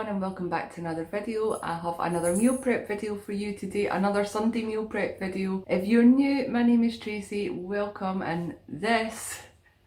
everyone and welcome back to another video. I have another meal prep video for you today, another Sunday meal prep video. If you're new, my name is Tracy, welcome, and this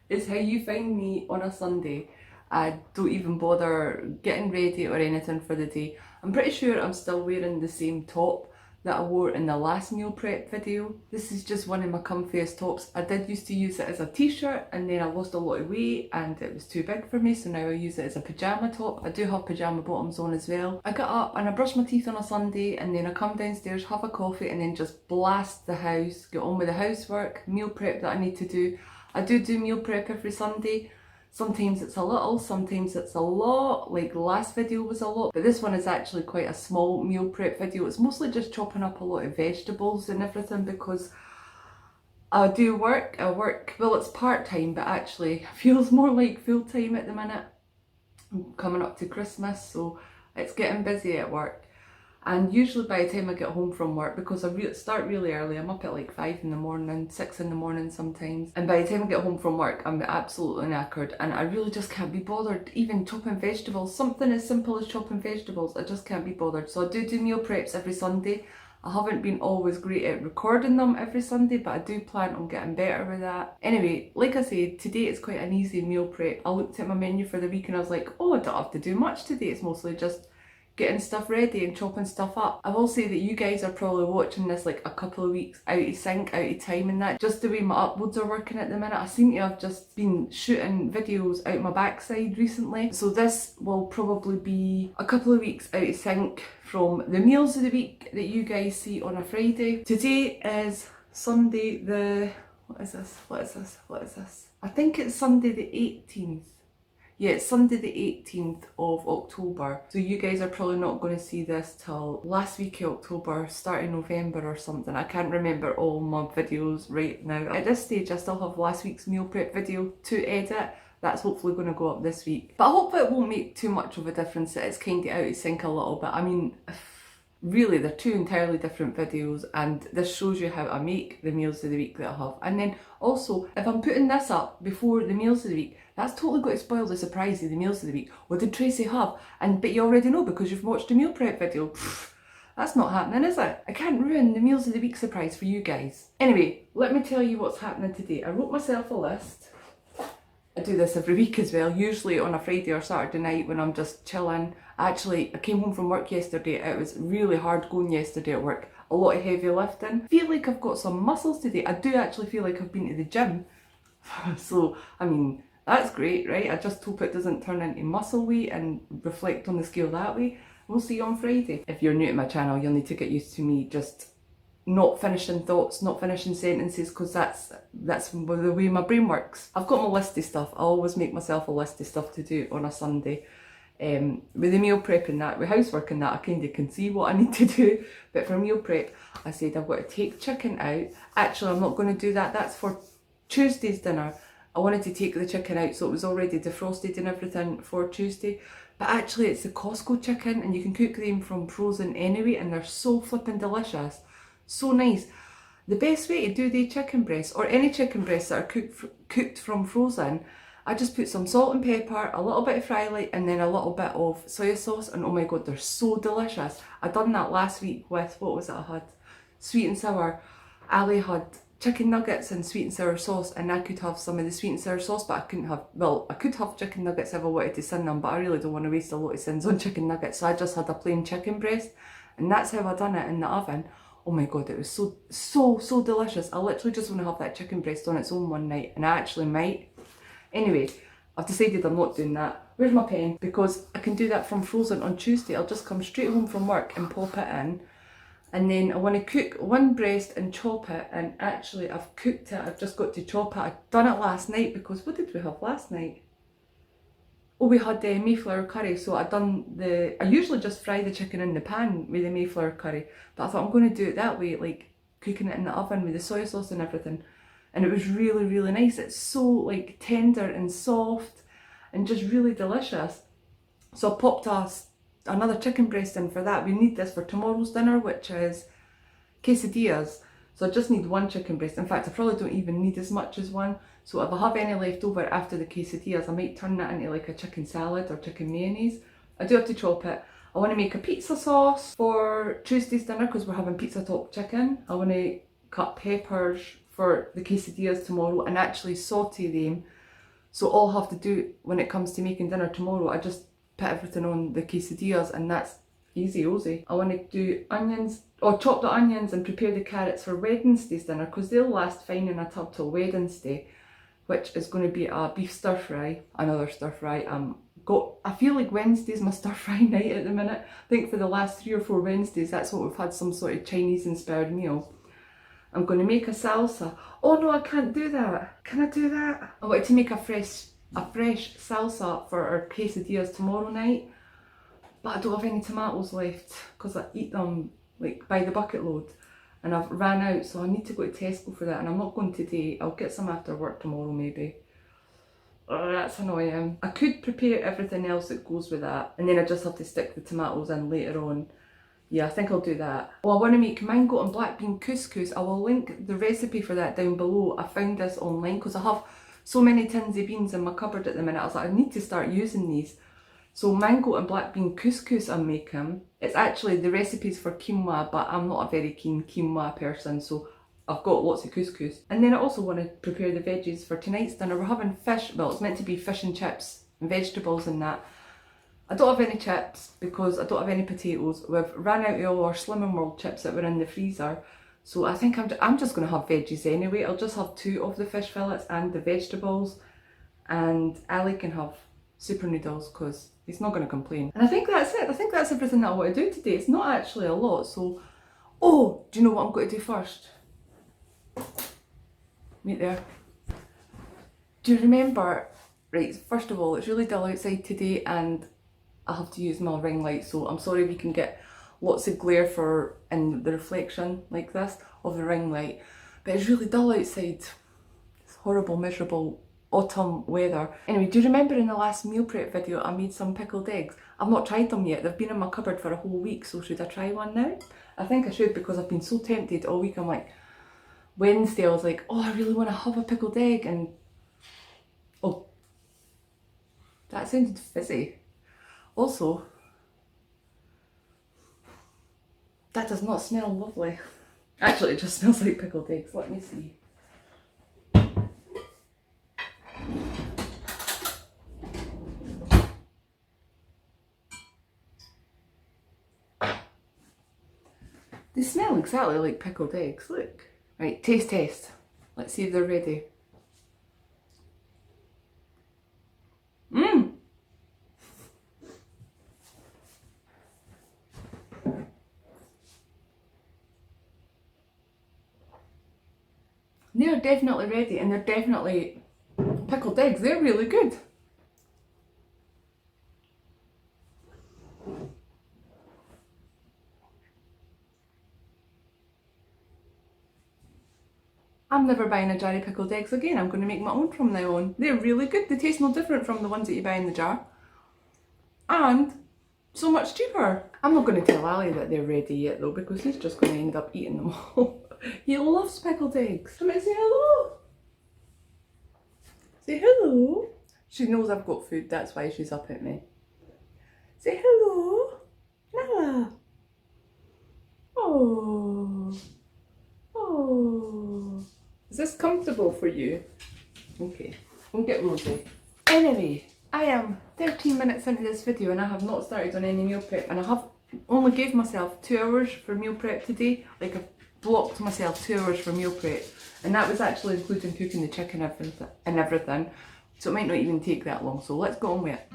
is how you find me on a Sunday. I don't even bother getting ready or anything for the day. I'm pretty sure I'm still wearing the same top that I wore in the last meal prep video. This is just one of my comfiest tops. I did used to use it as a t-shirt and then I lost a lot of weight and it was too big for me, so now I use it as a pyjama top. I do have pyjama bottoms on as well. I get up and I brush my teeth on a Sunday and then I come downstairs, have a coffee and then just blast the house, get on with the housework, meal prep that I need to do. I do meal prep every Sunday. Sometimes it's a little, sometimes it's a lot, like the last video was a lot, but this one is actually quite a small meal prep video. It's mostly just chopping up a lot of vegetables and everything because I do work, well it's part-time, but actually feels more like full-time at the minute. I'm coming up to Christmas, so it's getting busy at work. And usually by the time I get home from work, because I start really early, I'm up at like 5 in the morning, 6 in the morning sometimes. And by the time I get home from work, I'm absolutely knackered and I really just can't be bothered even chopping vegetables. Something as simple as chopping vegetables, I just can't be bothered. So I do meal preps every Sunday. I haven't been always great at recording them every Sunday, but I do plan on getting better with that. Anyway, like I said, today it's quite an easy meal prep. I looked at my menu for the week and I was like, oh, I don't have to do much today. It's mostly just getting stuff ready and chopping stuff up. I will say that you guys are probably watching this like a couple of weeks out of sync, out of time and that. Just the way my uploads are working at the minute, I seem to have just been shooting videos out my backside recently. So this will probably be a couple of weeks out of sync from the meals of the week that you guys see on a Friday. Today is Sunday the, what is this? I think it's Sunday the 18th. Yeah, it's Sunday the 18th of October. So you guys are probably not going to see this till last week of October, starting November or something. I can't remember all my videos right now. At this stage, I still have last week's meal prep video to edit. That's hopefully going to go up this week. But I hope it won't make too much of a difference. It's kind of out of sync a little bit. I mean, really, they're two entirely different videos and this shows you how I make the meals of the week that I have. And then also, if I'm putting this up before the meals of the week, that's totally going to spoil the surprise of the meals of the week. What did Tracy have? But you already know because you've watched a meal prep video. That's not happening, is it? I can't ruin the meals of the week surprise for you guys. Anyway, let me tell you what's happening today. I wrote myself a list. I do this every week as well, usually on a Friday or Saturday night when I'm just chilling. Actually, I came home from work yesterday. It was really hard going yesterday at work. A lot of heavy lifting. I feel like I've got some muscles today. I do actually feel like I've been to the gym. So, I mean, that's great, right? I just hope it doesn't turn into muscle weight and reflect on the scale that way. We'll see you on Friday. If you're new to my channel, you'll need to get used to me just not finishing thoughts, not finishing sentences, because that's the way my brain works. I've got my list of stuff. I always make myself a list of stuff to do on a Sunday. With the meal prep and that, with housework and that, I kind of can see what I need to do. But for meal prep, I said I've got to take chicken out. Actually, I'm not going to do that. That's for Tuesday's dinner. I wanted to take the chicken out so it was already defrosted and everything for Tuesday. But actually it's the Costco chicken and you can cook them from frozen anyway and they're so flipping delicious. So nice. The best way to do the chicken breasts or any chicken breasts that are cooked from frozen, I just put some salt and pepper, a little bit of fry light and then a little bit of soy sauce and oh my god, they're so delicious. I done that last week with, what was it I had? Sweet and sour. Allll had chicken nuggets and sweet and sour sauce and I could have some of the sweet and sour sauce, but I couldn't have, well, I could have chicken nuggets if I wanted to sin them, but I really don't want to waste a lot of sins on chicken nuggets, so I just had a plain chicken breast and that's how I done it in the oven. Oh my god, it was so delicious. I literally just want to have that chicken breast on its own one night and I actually might. Anyway, I've decided I'm not doing that. Where's my pen? Because I can do that from frozen on Tuesday. I'll just come straight home from work and pop it in. And then I want to cook one breast and chop it, and actually I've cooked it, I've just got to chop it. I'd done it last night because what did we have last night? Oh, we had the Mayflower curry, so I usually just fry the chicken in the pan with the Mayflower curry, but I thought I'm going to do it that way, like cooking it in the oven with the soy sauce and everything. And it was really nice. It's so like tender and soft and just really delicious. So I popped another chicken breast in for that. We need this for tomorrow's dinner, which is quesadillas. So I just need one chicken breast. In fact, I probably don't even need as much as one. So if I have any left over after the quesadillas, I might turn that into like a chicken salad or chicken mayonnaise I do have to chop it. I want to make a pizza sauce for Tuesday's dinner because we're having pizza top chicken. I want to cut peppers for the quesadillas tomorrow and actually saute them. So all I have to do when it comes to making dinner tomorrow, I just put everything on the quesadillas and that's easy ozy. I want to do onions, or chop the onions and prepare the carrots for Wednesday's dinner because they'll last fine in a tub till Wednesday, which is going to be a beef stir fry, another stir fry. I feel like Wednesday's my stir fry night at the minute. I think for the last 3 or 4 Wednesdays, that's what we've had, some sort of Chinese inspired meal. I'm going to make a salsa. Oh no, I can't do that. Can I do that? I wanted to make a fresh salsa for our quesadillas tomorrow night, but I don't have any tomatoes left because I eat them like by the bucket load and I've ran out, so I need to go to Tesco for that, and I'm not going today. I'll get some after work tomorrow maybe. Oh, that's annoying. I could prepare everything else that goes with that and then I just have to stick the tomatoes in later on. Yeah, I think I'll do that. Oh, I want to make mango and black bean couscous. I will link the recipe for that down below. I found this online because I have so many tins of beans in my cupboard at the minute. I was like, I need to start using these. So mango and black bean couscous I'm making. It's actually the recipes for quinoa, but I'm not a very keen quinoa person, so I've got lots of couscous. And then I also want to prepare the veggies for tonight's dinner. We're having fish, well it's meant to be fish and chips and vegetables and that. I don't have any chips because I don't have any potatoes. We've ran out of all our Slimming World chips that were in the freezer. So I think I'm just going to have veggies anyway. I'll just have 2 of the fish fillets and the vegetables. And Allll can have super noodles because he's not going to complain. And I think that's it. I think that's everything that I want to do today. It's not actually a lot. So, oh, do you know what I'm going to do first? Wait there. Do you remember, right, first of all, it's really dull outside today and I have to use my ring light, so I'm sorry if you can get lots of glare in the reflection like this of the ring light, but it's really dull outside. It's horrible, miserable autumn weather. Anyway, do you remember in the last meal prep video I made some pickled eggs? I've not tried them yet. They've been in my cupboard for a whole week, so should I try one now? I think I should because I've been so tempted all week. I'm like, Wednesday I was like, oh, I really want to have a pickled egg, and oh, that sounded fizzy. Also, that does not smell lovely. Actually, it just smells like pickled eggs. Let me see. They smell exactly like pickled eggs, look. Right, taste test. Let's see if they're ready. Mmm! They're definitely ready and they're definitely pickled eggs. They're really good. I'm never buying a jar of pickled eggs again. I'm going to make my own from now on. They're really good. They taste no different from the ones that you buy in the jar. And so much cheaper. I'm not going to tell Allll that they're ready yet though, because he's just going to end up eating them all. He loves pickled eggs. Come and say hello. Say hello. She knows I've got food, that's why she's up at me. Say hello. Nala. Oh. Oh. Is this comfortable for you? Okay, we'll get Rosie. Anyway, I am 13 minutes into this video and I have not started on any meal prep, and I have only gave myself 2 hours for meal prep today. Like, I've blocked myself 2 hours for meal prep, and that was actually including cooking the chicken and everything, so it might not even take that long, so let's go on with it.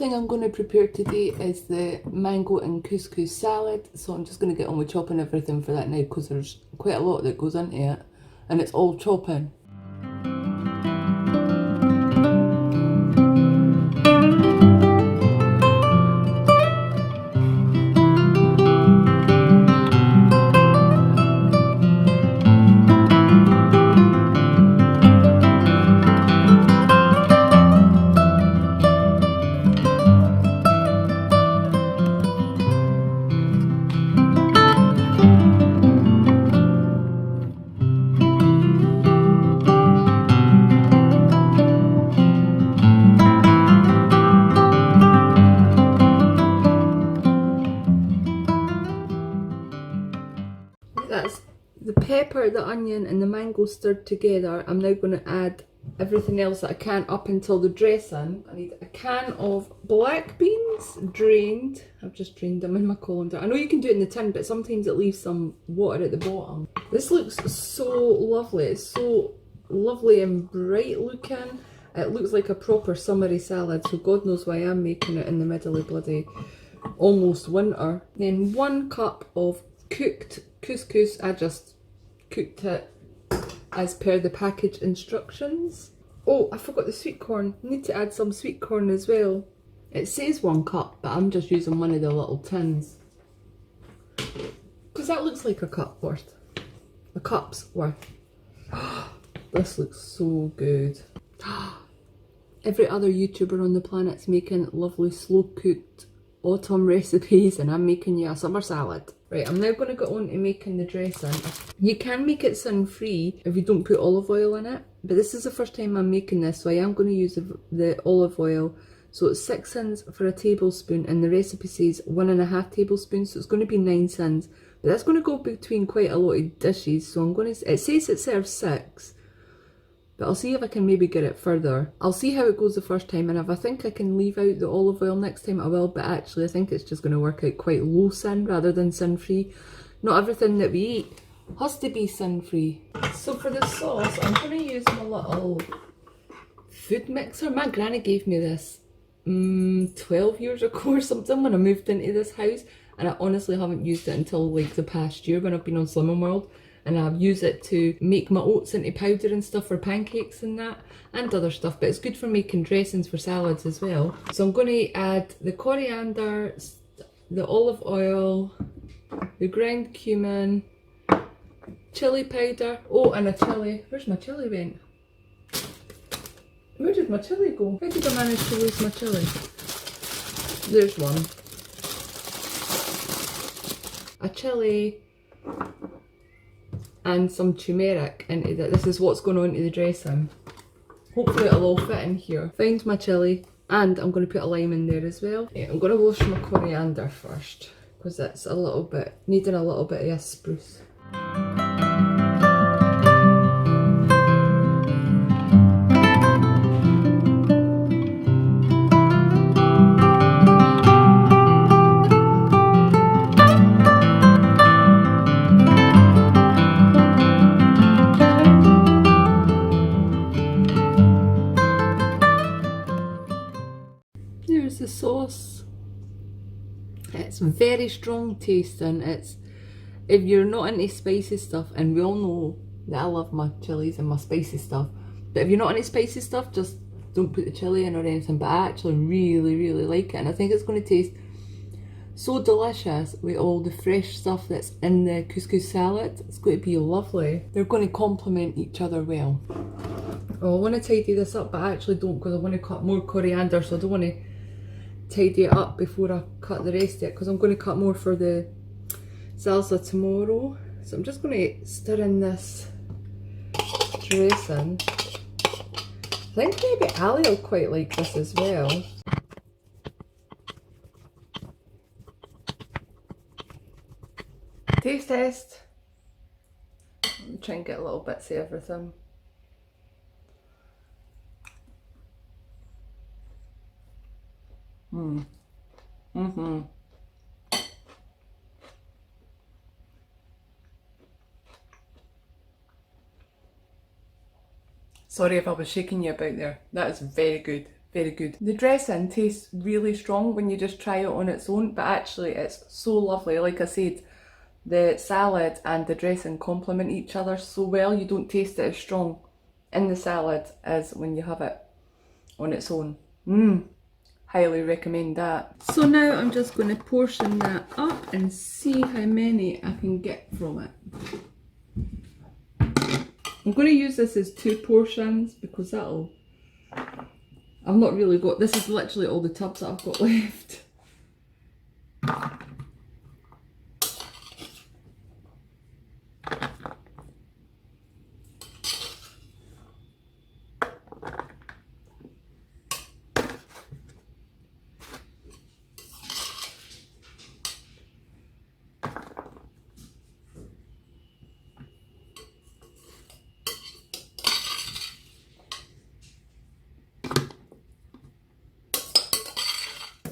I'm going to prepare today is the mango and couscous salad, so I'm just going to get on with chopping everything for that now because there's quite a lot that goes into it and it's all chopping. pepper, the onion and the mango stirred together. I'm now going to add everything else that I can up until the dressing. I need a can of black beans, drained. I've just drained them in my colander. I know you can do it in the tin, but sometimes it leaves some water at the bottom. This looks so lovely. It's so lovely and bright looking. It looks like a proper summery salad, so God knows why I'm making it in the middle of bloody almost winter. Then 1 cup of cooked couscous. I just cooked it as per the package instructions. Oh, I forgot the sweet corn. I need to add some sweet corn as well. It says 1 cup, but I'm just using one of the little tins. Because that looks like a cup worth. A cup's worth. This looks so good. Every other YouTuber on the planet's making lovely slow cooked autumn recipes and I'm making you a summer salad. Right, I'm now going to go on to making the dressing. You can make it sin free if you don't put olive oil in it, but this is the first time I'm making this, so I am going to use the olive oil. So it's 6 cents for a tablespoon and the recipe says 1.5 tablespoons, so it's going to be 9 cents. But that's going to go between quite a lot of dishes, so I'm going to, it says it serves 6. But I'll see if I can maybe get it further. I'll see how it goes the first time, and if I think I can leave out the olive oil next time I will, but actually I think it's just going to work out quite low sin rather than sin free. Not everything that we eat has to be sin free. So for the sauce, I'm going to use my little food mixer. My granny gave me this 12 years ago or something when I moved into this house, and I honestly haven't used it until like the past year when I've been on Slimming World. And I've used it to make my oats into powder and stuff for pancakes and that, and other stuff, but it's good for making dressings for salads as well. So I'm going to add the coriander, the olive oil, the ground cumin, chilli powder, oh, and a chilli. Where's my chilli went? Where did my chilli go? How did I manage to lose my chilli? There's one. A chilli and some turmeric into that. This is what's going on to the dressing. Hopefully it'll all fit in here. Find my chilli, and I'm going to put a lime in there as well. Yeah, I'm going to wash my coriander first because it's a little bit, needing a little bit of a spruce. There's the sauce. It's very strong tasting. It's, if you're not into spicy stuff, and we all know that I love my chilies and my spicy stuff, but if you're not into spicy stuff, just don't put the chili in or anything. But I actually really like it, and I think it's going to taste so delicious with all the fresh stuff that's in the couscous salad. It's going to be lovely. They're going to complement each other well. Oh, I want to tidy this up, but I actually don't, because I want to cut more coriander, so I don't want to tidy it up before I cut the rest of it, because I'm going to cut more for the salsa tomorrow. So I'm just going to stir in this dressing. I think maybe Allll will quite like this as well. Taste test. Let me try and get a little bits of everything. Sorry if I was shaking you about there. That is very good, very good. The dressing tastes really strong when you just try it on its own, but actually it's so lovely. Like I said, the salad and the dressing complement each other so well. You don't taste it as strong in the salad as when you have it on its own. Highly recommend that. So now I'm just going to portion that up and see how many I can get from it. I'm going to use this as 2 portions because that'll, I've not really got, this is literally all the tubs that I've got left.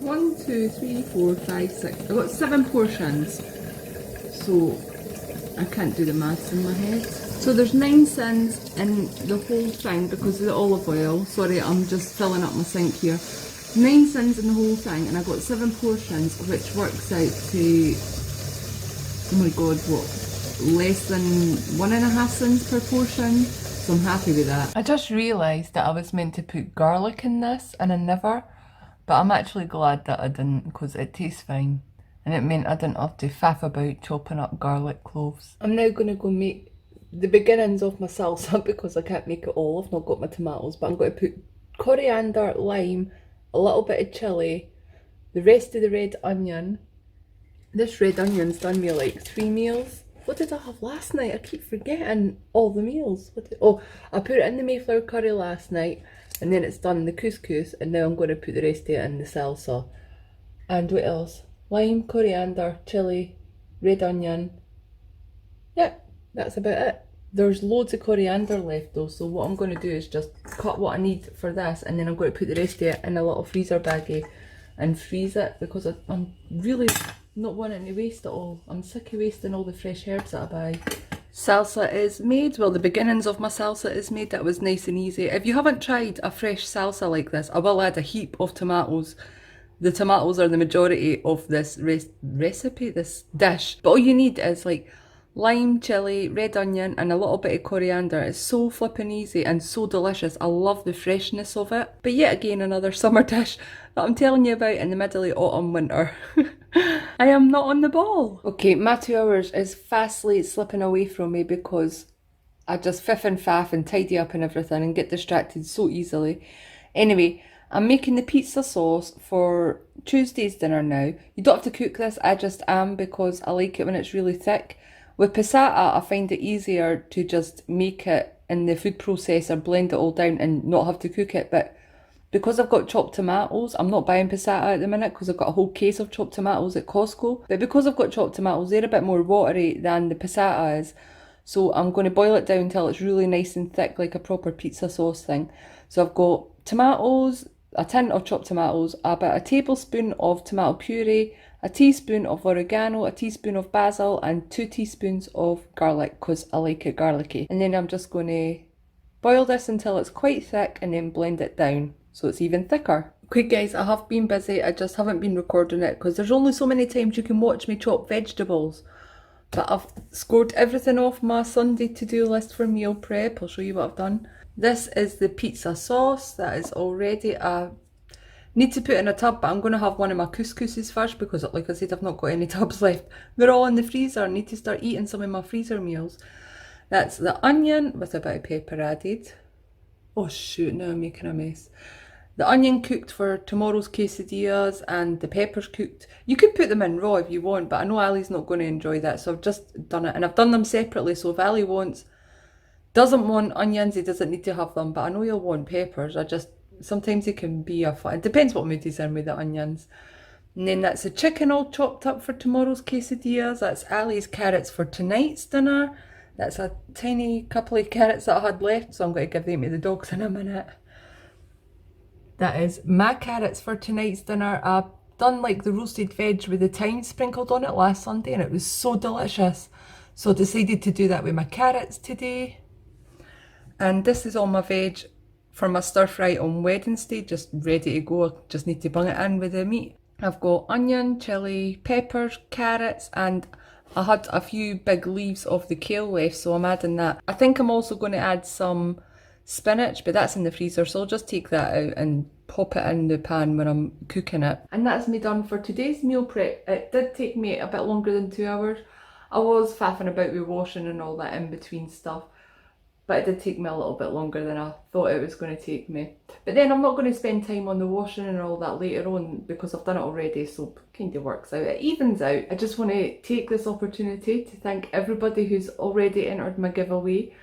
1, 2, 3, 4, 5, 6. I got 7 portions. So I can't do the maths in my head. So there's 9 cents in the whole thing because of the olive oil. Sorry, I'm just filling up my sink here. 9 cents in the whole thing, and I got 7 portions, which works out to, oh my god, what, less than 1.5 cents per portion. So I'm happy with that. I just realised that I was meant to put garlic in this, and I never. But I'm actually glad that I didn't, because it tastes fine. And it meant I didn't have to faff about chopping up garlic cloves. I'm now going to go make the beginnings of my salsa because I can't make it all. I've not got my tomatoes, but I'm going to put coriander, lime, a little bit of chilli, the rest of the red onion. This red onion's done me like 3 meals. What did I have last night? I keep forgetting all the meals. I put it in the Mayflower curry last night, and then it's done the couscous, and now I'm going to put the rest of it in the salsa. And what else? Lime, coriander, chilli, red onion. Yep, that's about it. There's loads of coriander left though, so what I'm going to do is just cut what I need for this, and then I'm going to put the rest of it in a little freezer baggie and freeze it, because I'm really not wanting to waste it all. I'm sick of wasting all the fresh herbs that I buy. Salsa is made. Well, the beginnings of my salsa is made. That was nice and easy. If you haven't tried a fresh salsa like this, I will add a heap of tomatoes. The tomatoes are the majority of this recipe, this dish. But all you need is like lime, chilli, red onion, and a little bit of coriander. It's so flippin' easy and so delicious. I love the freshness of it. But yet again, another summer dish that I'm telling you about in the middle of autumn, winter. I am not on the ball. Okay, my 2 hours is fastly slipping away from me because I just fiff and faff and tidy up and everything and get distracted so easily. Anyway, I'm making the pizza sauce for Tuesday's dinner now. You don't have to cook this, I just am, because I like it when it's really thick. With passata, I find it easier to just make it in the food processor, blend it all down and not have to cook it. But because I've got chopped tomatoes, I'm not buying passata at the minute because I've got a whole case of chopped tomatoes at Costco. But because I've got chopped tomatoes, they're a bit more watery than the passata is. So I'm going to boil it down until it's really nice and thick, like a proper pizza sauce thing. So I've got tomatoes, a tin of chopped tomatoes, about a tablespoon of tomato puree, a teaspoon of oregano, a teaspoon of basil, and 2 teaspoons of garlic because I like it garlicky. And then I'm just going to boil this until it's quite thick and then blend it down so it's even thicker. Okay guys, I have been busy. I just haven't been recording it because there's only so many times you can watch me chop vegetables. But I've scored everything off my Sunday to-do list for meal prep. I'll show you what I've done. This is the pizza sauce that is already need to put in a tub, but I'm going to have one of my couscouses first because, like I said, I've not got any tubs left. They're all in the freezer. I need to start eating some of my freezer meals. That's the onion with a bit of pepper added. Oh shoot, now I'm making a mess. The onion cooked for tomorrow's quesadillas and the peppers cooked. You could put them in raw if you want, but I know Ali's not going to enjoy that, so I've just done it. And I've done them separately, so if Ali doesn't want onions, he doesn't need to have them, but I know he'll want peppers. Sometimes it can be it depends what mood he's in with the onions. And then that's the chicken all chopped up for tomorrow's quesadillas. That's Ali's carrots for tonight's dinner. That's a tiny couple of carrots that I had left, so I'm going to give them to the dogs in a minute. That is my carrots for tonight's dinner. I've done like the roasted veg with the thyme sprinkled on it last Sunday and it was so delicious. So I decided to do that with my carrots today. And this is all my veg for my stir fry on Wednesday, just ready to go. I just need to bung it in with the meat. I've got onion, chilli, peppers, carrots, and I had a few big leaves of the kale left, so I'm adding that. I think I'm also going to add some spinach, but that's in the freezer, so I'll just take that out and pop it in the pan when I'm cooking it. And that's me done for today's meal prep. It did take me a bit longer than 2 hours. I was faffing about with washing and all that in between stuff, but it did take me a little bit longer than I thought it was going to take me. But then I'm not going to spend time on the washing and all that later on because I've done it already, so it kind of works out. It evens out. I just want to take this opportunity to thank everybody who's already entered my giveaway.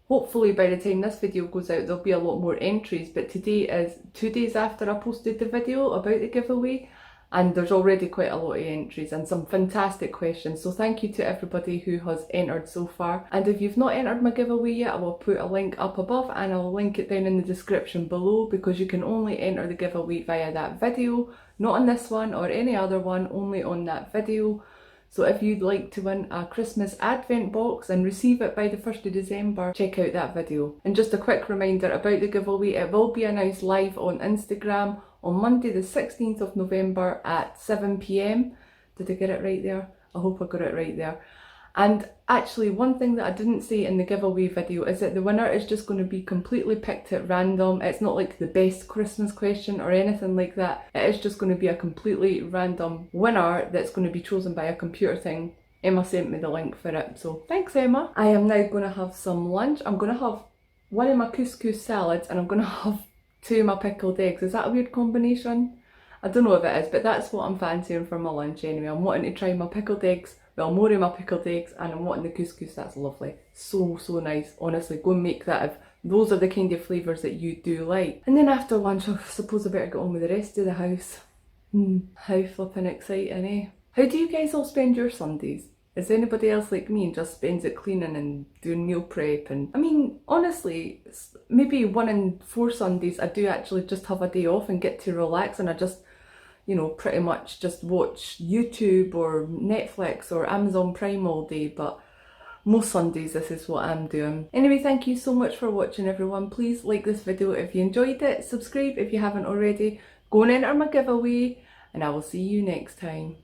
Hopefully by the time this video goes out there'll be a lot more entries, but today is 2 days after I posted the video about the giveaway and there's already quite a lot of entries and some fantastic questions, so thank you to everybody who has entered so far. And if you've not entered my giveaway yet, I will put a link up above and I'll link it down in the description below, because you can only enter the giveaway via that video, not on this one or any other one, only on that video. So if you'd like to win a Christmas Advent box and receive it by the 1st of December, check out that video. And just a quick reminder about the giveaway, it will be announced live on Instagram on Monday the 16th of November at 7 PM. Did I get it right there? I hope I got it right there. And actually, one thing that I didn't say in the giveaway video is that the winner is just going to be completely picked at random. It's not like the best Christmas question or anything like that. It is just going to be a completely random winner that's going to be chosen by a computer thing. Emma sent me the link for it, so thanks Emma. I am now going to have some lunch. I'm going to have one of my couscous salads and I'm going to have 2 of my pickled eggs. Is that a weird combination? I don't know if it is, but that's what I'm fancying for my lunch anyway. I'm wanting to try my pickled eggs, well, more of my pickled eggs, and I'm wanting the couscous. That's lovely. So nice. Honestly, go and make that if those are the kind of flavours that you do like. And then after lunch, I suppose I better get on with the rest of the house. How flippin' exciting, eh? How do you guys all spend your Sundays? Is anybody else like me and just spends it cleaning and doing meal prep? And I mean, honestly, maybe 1 in 4 Sundays I do actually just have a day off and get to relax, and I just, you know, pretty much just watch YouTube or Netflix or Amazon Prime all day. But most Sundays this is what I'm doing. Anyway, thank you so much for watching everyone. Please like this video if you enjoyed it, subscribe if you haven't already, go and enter my giveaway, and I will see you next time.